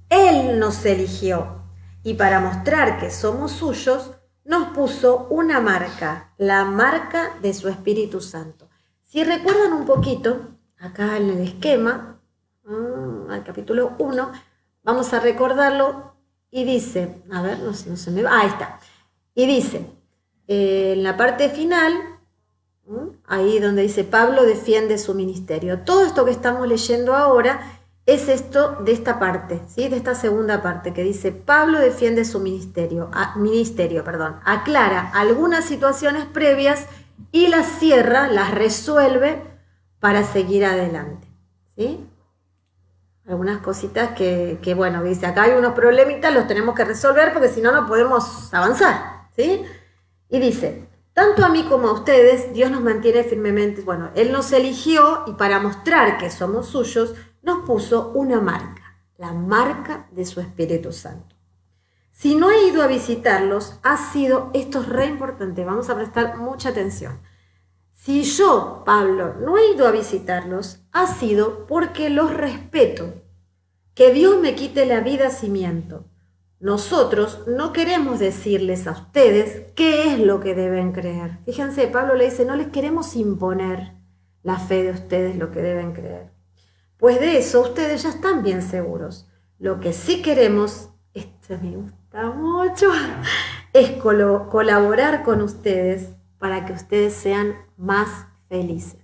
Él nos eligió y para mostrar que somos suyos, nos puso una marca, la marca de su Espíritu Santo. Si recuerdan un poquito, acá en el esquema, al capítulo 1, vamos a recordarlo y dice, a ver, no se me va, ahí está, y dice, en la parte final, ahí donde dice Pablo defiende su ministerio. Todo esto que estamos leyendo ahora es esto de esta parte, ¿sí? De esta segunda parte que dice Pablo defiende su ministerio, aclara algunas situaciones previas y las cierra, las resuelve para seguir adelante, ¿sí? Algunas cositas que bueno, dice, acá hay unos problemitas, los tenemos que resolver porque si no, no podemos avanzar, ¿sí? Y dice, tanto a mí como a ustedes, Dios nos mantiene firmemente, bueno, Él nos eligió y para mostrar que somos suyos, nos puso una marca, la marca de su Espíritu Santo. Si no he ido a visitarlos, esto es re importante, vamos a prestar mucha atención. Si yo, Pablo, no he ido a visitarlos, ha sido porque los respeto. Que Dios me quite la vida si miento. Nosotros no queremos decirles a ustedes qué es lo que deben creer. Fíjense, Pablo le dice, no les queremos imponer la fe de ustedes lo que deben creer. Pues de eso ustedes ya están bien seguros. Lo que sí queremos, esto me gusta mucho, es colaborar con ustedes para que ustedes sean más felices.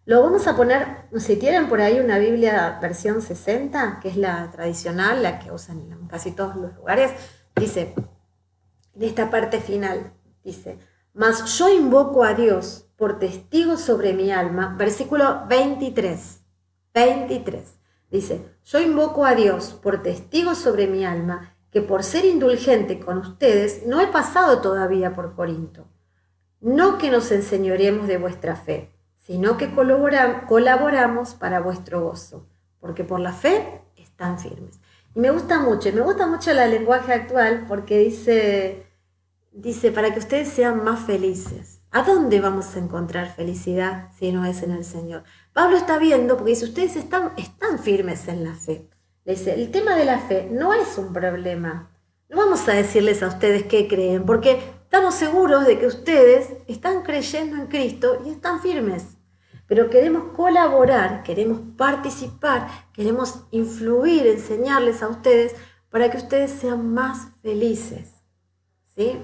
Lo vamos a poner, si tienen por ahí una Biblia versión 60, que es la tradicional, la que usan en casi todos los lugares, dice, en esta parte final, dice, mas yo invoco a Dios por testigo sobre mi alma, versículo 23, dice, yo invoco a Dios por testigo sobre mi alma, que por ser indulgente con ustedes, no he pasado todavía por Corinto. No que nos enseñoremos de vuestra fe, sino que colaboramos para vuestro gozo, porque por la fe están firmes. Y me gusta mucho el lenguaje actual, porque dice para que ustedes sean más felices. ¿A dónde vamos a encontrar felicidad si no es en el Señor? Pablo está viendo, porque dice, ustedes están firmes en la fe. Le dice, el tema de la fe no es un problema. No vamos a decirles a ustedes qué creen, porque estamos seguros de que ustedes están creyendo en Cristo y están firmes. Pero queremos colaborar, queremos participar, queremos influir, enseñarles a ustedes para que ustedes sean más felices, ¿sí?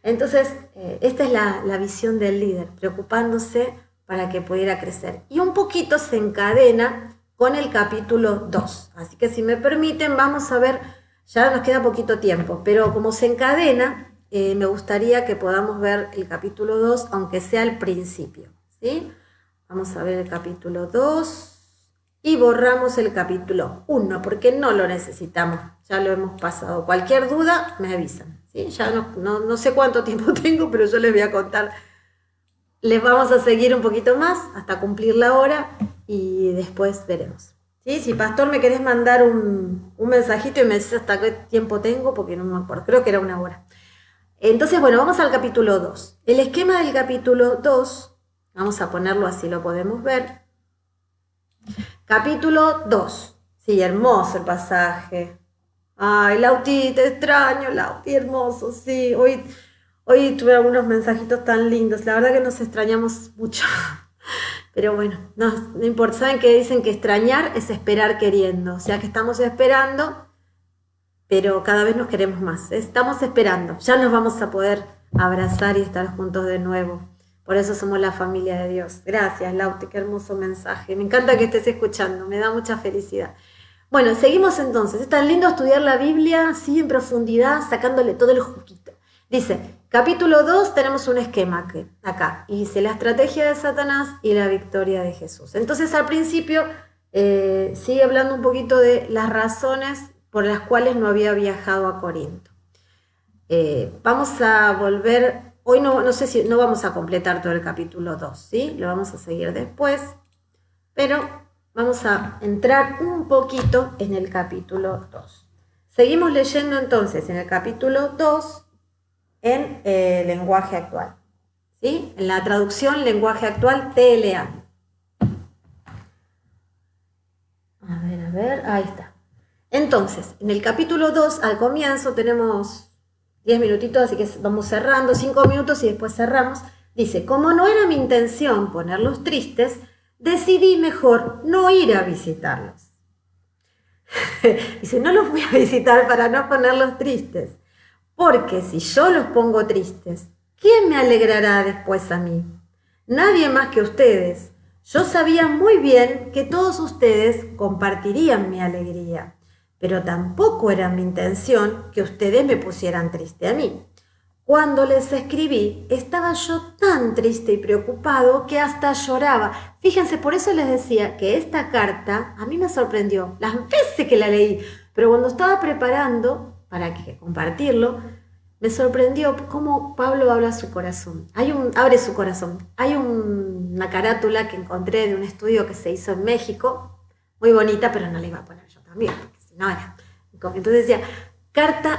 Entonces, esta es la visión del líder, preocupándose para que pudiera crecer. Y un poquito se encadena con el capítulo 2. Así que si me permiten, vamos a ver, ya nos queda poquito tiempo, pero como se encadena, me gustaría que podamos ver el capítulo 2, aunque sea al principio, ¿sí? Vamos a ver el capítulo 2 y borramos el capítulo 1, porque no lo necesitamos, ya lo hemos pasado. Cualquier duda, me avisan, ¿sí? Ya no sé cuánto tiempo tengo, pero yo les voy a contar. Les vamos a seguir un poquito más hasta cumplir la hora y después veremos. ¿Sí? Si pastor me querés mandar un mensajito y me decís hasta qué tiempo tengo, porque no me acuerdo, creo que era 1 hora. Entonces, bueno, vamos al capítulo 2. El esquema del capítulo 2, vamos a ponerlo así, lo podemos ver. Capítulo 2. Sí, hermoso el pasaje. Ay, Lauti, te extraño, Lauti, hermoso, sí. Hoy tuve algunos mensajitos tan lindos. La verdad que nos extrañamos mucho. Pero bueno, no importa. ¿Saben que dicen que extrañar es esperar queriendo? O sea que estamos esperando, pero cada vez nos queremos más. Estamos esperando. Ya nos vamos a poder abrazar y estar juntos de nuevo. Por eso somos la familia de Dios. Gracias, Lauti, qué hermoso mensaje. Me encanta que estés escuchando. Me da mucha felicidad. Bueno, seguimos entonces. Es tan lindo estudiar la Biblia así en profundidad, sacándole todo el juguito. Dice, capítulo 2 tenemos un esquema acá. Y dice, la estrategia de Satanás y la victoria de Jesús. Entonces al principio sigue hablando un poquito de las razones por las cuales no había viajado a Corinto. Vamos a volver, hoy no sé si no vamos a completar todo el capítulo 2, ¿sí? Lo vamos a seguir después, pero vamos a entrar un poquito en el capítulo 2. Seguimos leyendo entonces en el capítulo 2 en lenguaje actual, ¿sí? En la traducción lenguaje actual TLA. A ver, ahí está. Entonces, en el capítulo 2 al comienzo tenemos 10 minutitos, así que vamos cerrando, 5 minutos y después cerramos. Dice, como no era mi intención ponerlos tristes, decidí mejor no ir a visitarlos. Dice, no los voy a visitar para no ponerlos tristes. Porque si yo los pongo tristes, ¿quién me alegrará después a mí? Nadie más que ustedes. Yo sabía muy bien que todos ustedes compartirían mi alegría, pero tampoco era mi intención que ustedes me pusieran triste a mí. Cuando les escribí, estaba yo tan triste y preocupado que hasta lloraba. Fíjense, por eso les decía que esta carta a mí me sorprendió las veces que la leí, pero cuando estaba preparando para compartirlo, me sorprendió cómo Pablo habla su corazón. Abre su corazón. Hay una carátula que encontré de un estudio que se hizo en México, muy bonita, pero no la iba a poner yo también, porque si no era. Entonces decía,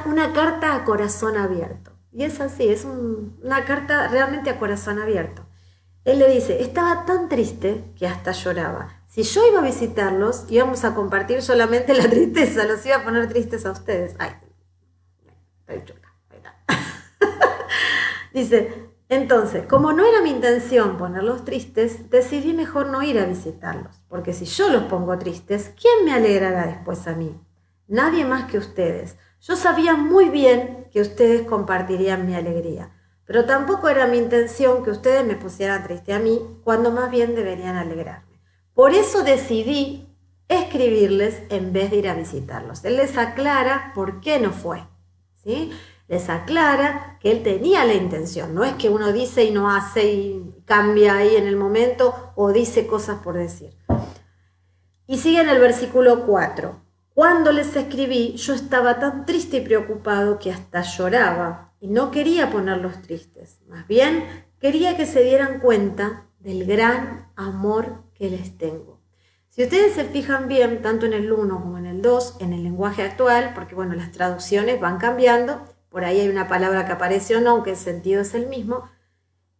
una carta a corazón abierto. Y es así, es una carta realmente a corazón abierto. Él le dice, estaba tan triste que hasta lloraba. Si yo iba a visitarlos, íbamos a compartir solamente la tristeza, los iba a poner tristes a ustedes. Ay, estoy chula. Dice, entonces, como no era mi intención ponerlos tristes, decidí mejor no ir a visitarlos, porque si yo los pongo tristes, ¿quién me alegrará después a mí? Nadie más que ustedes. Yo sabía muy bien que ustedes compartirían mi alegría, pero tampoco era mi intención que ustedes me pusieran triste a mí, cuando más bien deberían alegrarme. Por eso decidí escribirles en vez de ir a visitarlos. Él les aclara por qué no fue, ¿sí? Les aclara que él tenía la intención, no es que uno dice y no hace y cambia ahí en el momento o dice cosas por decir. Y sigue en el versículo 4. Cuando les escribí, yo estaba tan triste y preocupado que hasta lloraba y no quería ponerlos tristes. Más bien, quería que se dieran cuenta del gran amor que les tengo. Si ustedes se fijan bien, tanto en el 1 como en el 2, en el lenguaje actual, porque bueno, las traducciones van cambiando, por ahí hay una palabra que aparece o no, aunque el sentido es el mismo,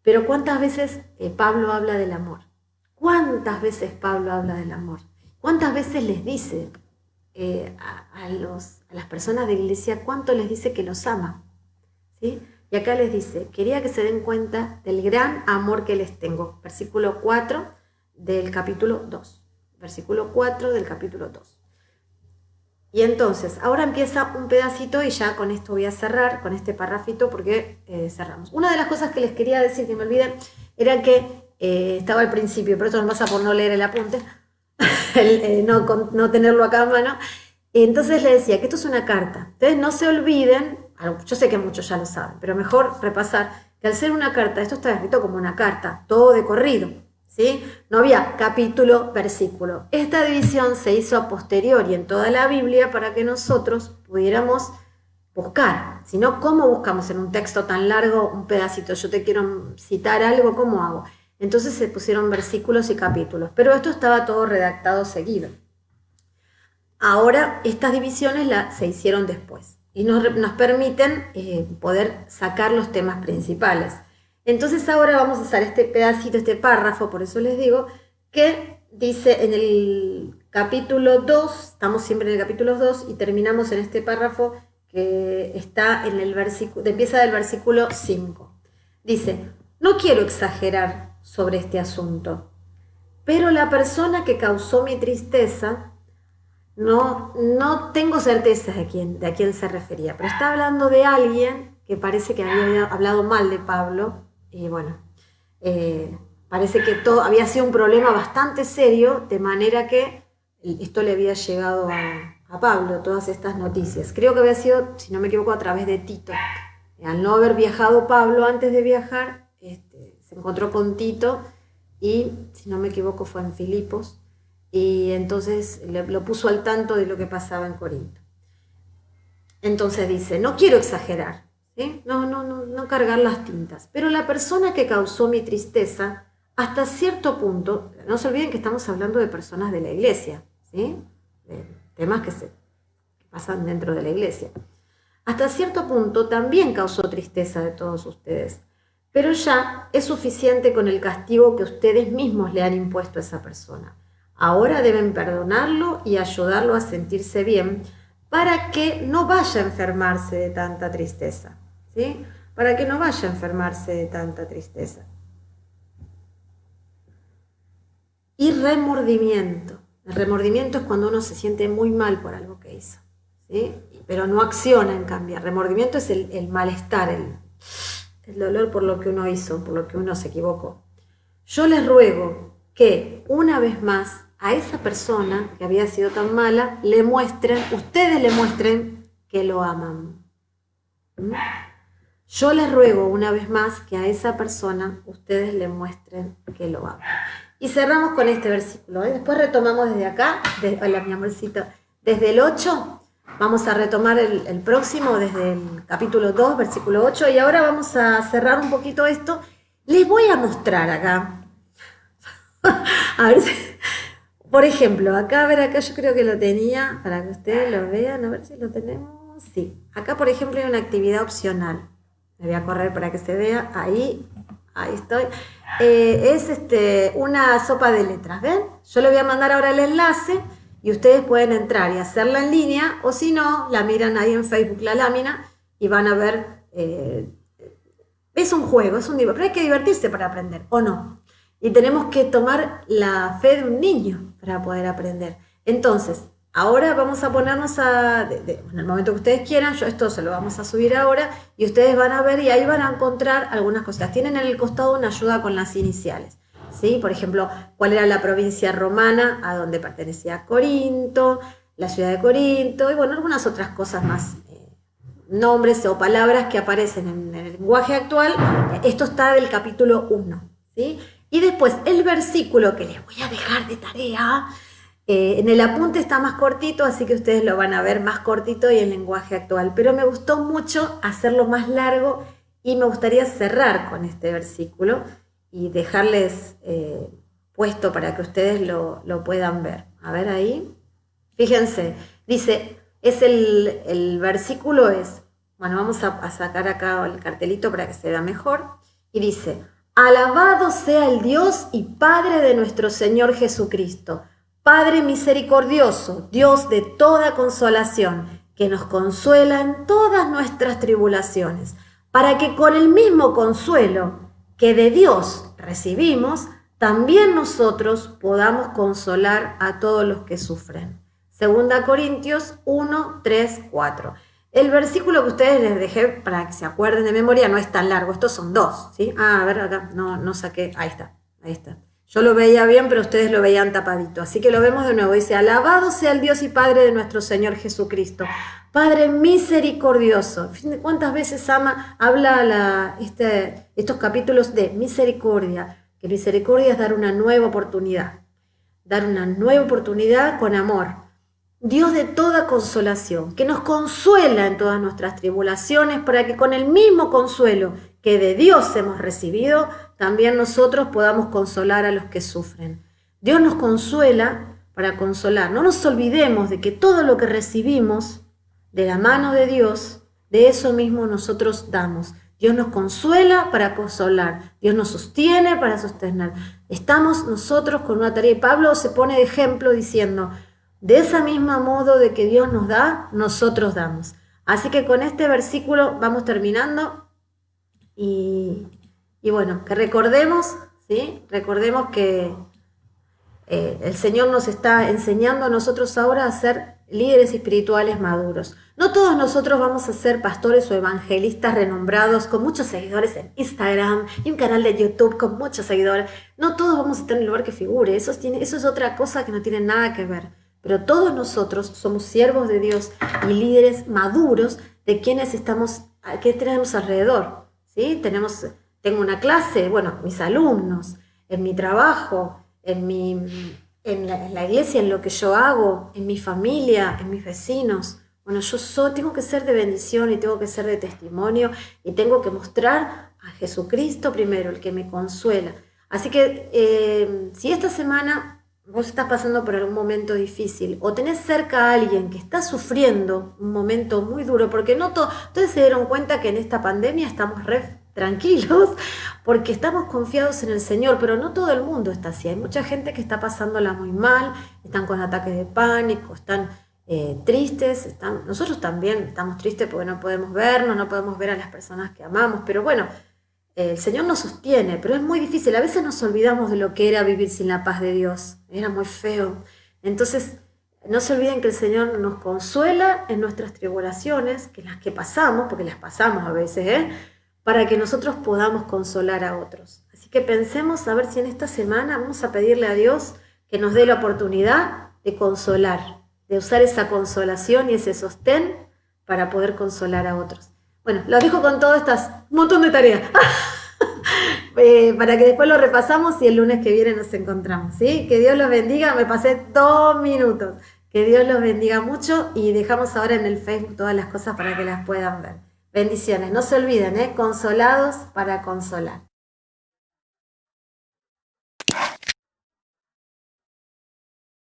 pero ¿cuántas veces Pablo habla del amor? ¿Cuántas veces Pablo habla del amor? ¿Cuántas veces les dice a las personas de iglesia cuánto les dice que los ama? ¿Sí? Y acá les dice, quería que se den cuenta del gran amor que les tengo. Versículo 4 del capítulo 2. Versículo 4 del capítulo 2. Y entonces, ahora empieza un pedacito y ya con esto voy a cerrar, con este parrafito, porque cerramos. Una de las cosas que les quería decir, que me olvidé, era que estaba al principio, pero esto nos pasa por no leer el apunte, no tenerlo acá a mano. Entonces le decía que esto es una carta. Ustedes no se olviden, yo sé que muchos ya lo saben, pero mejor repasar, que al ser una carta, esto está escrito como una carta, todo de corrido, ¿sí? No había capítulo, versículo. Esta división se hizo a posteriori en toda la Biblia para que nosotros pudiéramos buscar. Si no, ¿cómo buscamos en un texto tan largo un pedacito? Yo te quiero citar algo, ¿cómo hago? Entonces se pusieron versículos y capítulos, pero esto estaba todo redactado seguido. Ahora estas divisiones se hicieron después y nos permiten poder sacar los temas principales. Entonces ahora vamos a usar este pedacito, este párrafo, por eso les digo, que dice en el capítulo 2, estamos siempre en el capítulo 2 y terminamos en este párrafo que está en el versículo, empieza del versículo 5. Dice, no quiero exagerar sobre este asunto, pero la persona que causó mi tristeza, no tengo certeza de a quién se refería, pero está hablando de alguien que parece que había hablado mal de Pablo, y bueno, parece que había sido un problema bastante serio, de manera que esto le había llegado a Pablo, todas estas noticias. Creo que había sido, si no me equivoco, a través de Tito. Al no haber viajado Pablo antes de viajar, se encontró con Tito y, si no me equivoco, fue en Filipos, y entonces lo puso al tanto de lo que pasaba en Corinto. Entonces dice, no quiero exagerar, ¿sí? No cargar las tintas, pero la persona que causó mi tristeza, hasta cierto punto, no se olviden que estamos hablando de personas de la iglesia, ¿sí? De temas que pasan dentro de la iglesia. Hasta cierto punto también causó tristeza de todos ustedes, pero ya es suficiente con el castigo que ustedes mismos le han impuesto a esa persona. Ahora deben perdonarlo y ayudarlo a sentirse bien para que no vaya a enfermarse de tanta tristeza, ¿sí? Para que no vaya a enfermarse de tanta tristeza. Y remordimiento. El remordimiento es cuando uno se siente muy mal por algo que hizo, ¿sí? Pero no acciona, en cambio. El remordimiento es el malestar, el dolor por lo que uno hizo, por lo que uno se equivocó. Yo les ruego que, una vez más, a esa persona que había sido tan mala, ustedes le muestren que lo aman. Yo les ruego una vez más que a esa persona ustedes le muestren que lo aman. Y cerramos con este versículo, ¿eh? Después retomamos desde acá, hola mi amorcito, desde el 8, vamos a retomar el próximo, desde el capítulo 2, versículo 8, y ahora vamos a cerrar un poquito esto. Les voy a mostrar acá, a ver si... Por ejemplo, acá yo creo que lo tenía, para que ustedes lo vean, a ver si lo tenemos. Sí, acá por ejemplo hay una actividad opcional. Me voy a correr para que se vea, ahí estoy. Es una sopa de letras, ¿ven? Yo le voy a mandar ahora el enlace y ustedes pueden entrar y hacerla en línea, o si no, la miran ahí en Facebook, la lámina, y van a ver. Es un juego, es un libro, pero hay que divertirse para aprender, ¿o no? Y tenemos que tomar la fe de un niño para poder aprender. Entonces, ahora vamos a ponernos en el momento que ustedes quieran, esto se lo vamos a subir ahora, y ustedes van a ver y ahí van a encontrar algunas cosas. Tienen en el costado una ayuda con las iniciales, ¿sí? Por ejemplo, cuál era la provincia romana a donde pertenecía Corinto, la ciudad de Corinto, y bueno, algunas otras cosas más, nombres o palabras que aparecen en el lenguaje actual. Esto está del capítulo 1, ¿sí? Y después el versículo que les voy a dejar de tarea, en el apunte está más cortito, así que ustedes lo van a ver más cortito y en lenguaje actual. Pero me gustó mucho hacerlo más largo y me gustaría cerrar con este versículo y dejarles puesto para que ustedes lo puedan ver. A ver ahí. Fíjense, dice, el versículo es, bueno, vamos a sacar acá el cartelito para que se vea mejor. Y dice, alabado sea el Dios y Padre de nuestro Señor Jesucristo, Padre misericordioso, Dios de toda consolación, que nos consuela en todas nuestras tribulaciones, para que con el mismo consuelo que de Dios recibimos, también nosotros podamos consolar a todos los que sufren, 2 Corintios 1, 3, 4. El versículo que ustedes les dejé para que se acuerden de memoria no es tan largo, estos son 2, ¿sí? A ver, acá no saqué, ahí está. Yo lo veía bien, pero ustedes lo veían tapadito, así que lo vemos de nuevo. Dice, alabado sea el Dios y Padre de nuestro Señor Jesucristo, Padre misericordioso. ¿Cuántas veces habla estos capítulos de misericordia? Que misericordia es dar una nueva oportunidad con amor. Dios de toda consolación, que nos consuela en todas nuestras tribulaciones, para que con el mismo consuelo que de Dios hemos recibido, también nosotros podamos consolar a los que sufren. Dios nos consuela para consolar. No nos olvidemos de que todo lo que recibimos de la mano de Dios, de eso mismo nosotros damos. Dios nos consuela para consolar, Dios nos sostiene para sostener. Estamos nosotros con una tarea, y Pablo se pone de ejemplo diciendo, de esa misma modo de que Dios nos da, nosotros damos. Así que con este versículo vamos terminando y bueno, que recordemos, ¿sí? Recordemos que el Señor nos está enseñando a nosotros ahora a ser líderes espirituales maduros. No todos nosotros vamos a ser pastores o evangelistas renombrados con muchos seguidores en Instagram y un canal de YouTube con muchos seguidores. No todos vamos a estar en el lugar que figure. Eso es otra cosa que no tiene nada que ver. Pero todos nosotros somos siervos de Dios y líderes maduros de quienes que tenemos alrededor, ¿sí? Tengo una clase, bueno, mis alumnos, en mi trabajo, en la iglesia, en lo que yo hago, en mi familia, en mis vecinos. Bueno, tengo que ser de bendición y tengo que ser de testimonio y tengo que mostrar a Jesucristo primero, el que me consuela. Así que si esta semana vos estás pasando por algún momento difícil o tenés cerca a alguien que está sufriendo un momento muy duro, porque ustedes se dieron cuenta que en esta pandemia estamos tranquilos porque estamos confiados en el Señor, pero no todo el mundo está así. Hay mucha gente que está pasándola muy mal, están con ataques de pánico, están tristes, nosotros también estamos tristes porque no podemos vernos, no podemos ver a las personas que amamos, pero bueno, el Señor nos sostiene, pero es muy difícil. A veces nos olvidamos de lo que era vivir sin la paz de Dios. Era muy feo. Entonces, no se olviden que el Señor nos consuela en nuestras tribulaciones, que las que pasamos, porque las pasamos a veces, para que nosotros podamos consolar a otros. Así que pensemos a ver si en esta semana vamos a pedirle a Dios que nos dé la oportunidad de consolar, de usar esa consolación y ese sostén para poder consolar a otros. Bueno, los dejo con todas un montón de tareas. Para que después lo repasamos y el lunes que viene nos encontramos, ¿sí? Que Dios los bendiga. Me pasé 2 minutos. Que Dios los bendiga mucho y dejamos ahora en el Facebook todas las cosas para que las puedan ver. Bendiciones. No se olviden, consolados para consolar.